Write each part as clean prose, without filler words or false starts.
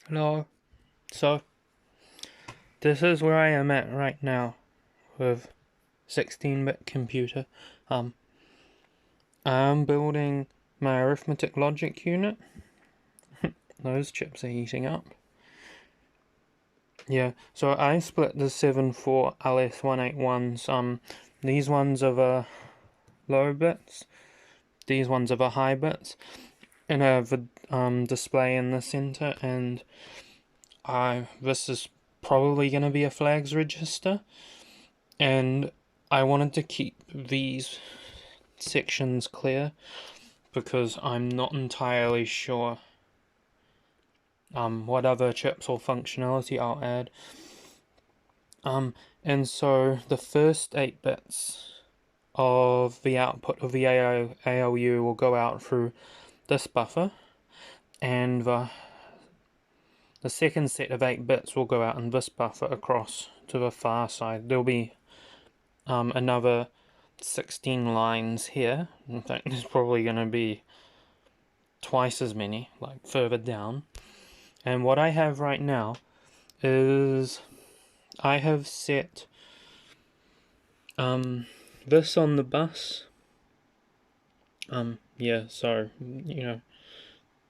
Hello. So, this is where I am at right now with 16-bit computer. I'm building my arithmetic logic unit. Those chips are heating up. Yeah, so I split the 7 for LS181s. These ones are the low bits, these ones are the high bits, and I have a display in the center, and this is probably going to be a flags register, and I wanted to keep these sections clear because I'm not entirely sure what other chips or functionality I'll add. And so the first 8 bits of the output of the ALU will go out through this buffer, and the second set of 8 bits will go out in this buffer across to the far side. There'll be another 16 lines here. In fact, there's probably going to be twice as many, like further down. And what I have right now is I have set this on the bus. Yeah, so,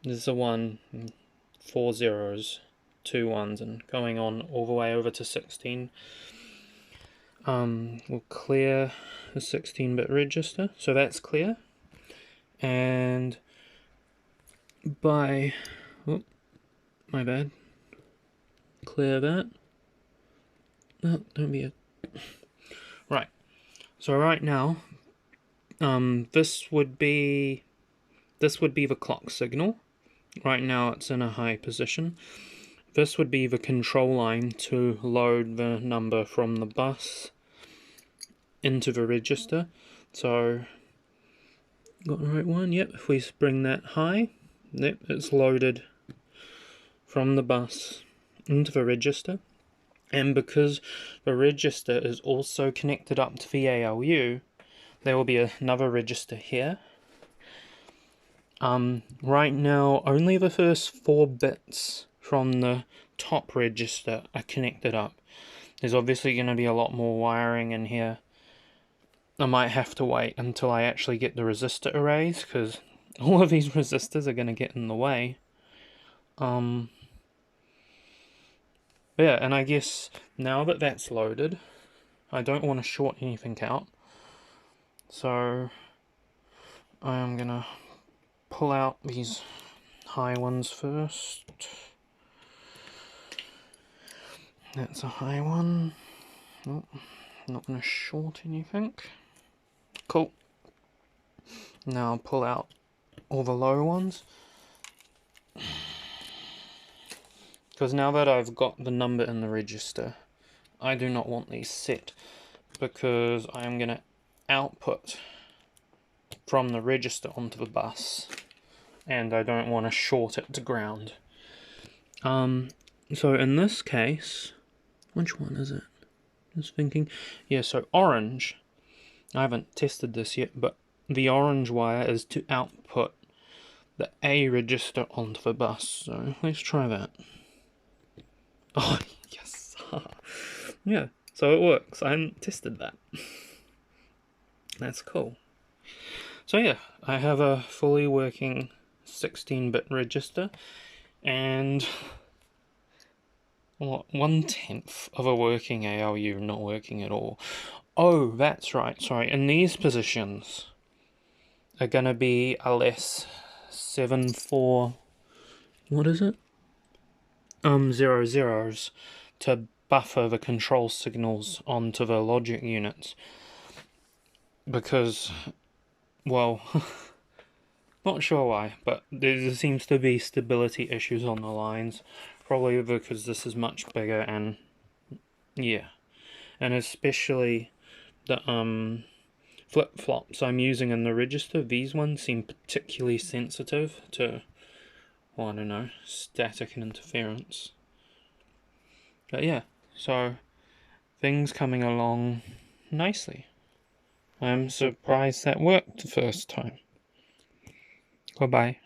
there's a 1, 4 zeros, 2 ones, and going on all the way over to 16. We'll clear the 16-bit register, so that's clear. And my bad. Clear that. Oh, don't be a... Right. So right now, this would be the clock signal. Right now it's in a high position. This would be the control line to load the number from the bus into the register. So, got the right one? Yep, if we bring that high, yep, it's loaded from the bus into the register. And because the register is also connected up to the ALU, there will be another register here. Right now, only the first 4 bits from the top register are connected up. There's obviously going to be a lot more wiring in here. I might have to wait until I actually get the resistor arrays, because all of these resistors are going to get in the way. Yeah, and I guess now that that's loaded, I don't want to short anything out. So I'm going to pull out these high ones first. That's a high one. Nope, not going to short anything. Cool. Now I'll pull out all the low ones. Because now that I've got the number in the register, I do not want these set, because I am going to output from the register onto the bus, and I don't want to short it to ground. So in this case, which one is it? Just thinking. Yeah, so orange. I haven't tested this yet, but the orange wire is to output the A register onto the bus. So let's try that. Oh, yes. Yeah, so it works. I haven't tested that. That's cool. So yeah, I have a fully working 16-bit register, and what, 1/10 of a working ALU not working at all. Oh, that's right, sorry, and these positions are gonna be LS74, what is it? 00s to buffer the control signals onto the logic units. Because, well, not sure why, but there seems to be stability issues on the lines. Probably because this is much bigger, and yeah. And especially the flip-flops I'm using in the register, these ones seem particularly sensitive to, well, I don't know, static and interference. But yeah, so things coming along nicely. I'm surprised that worked the first time. Goodbye.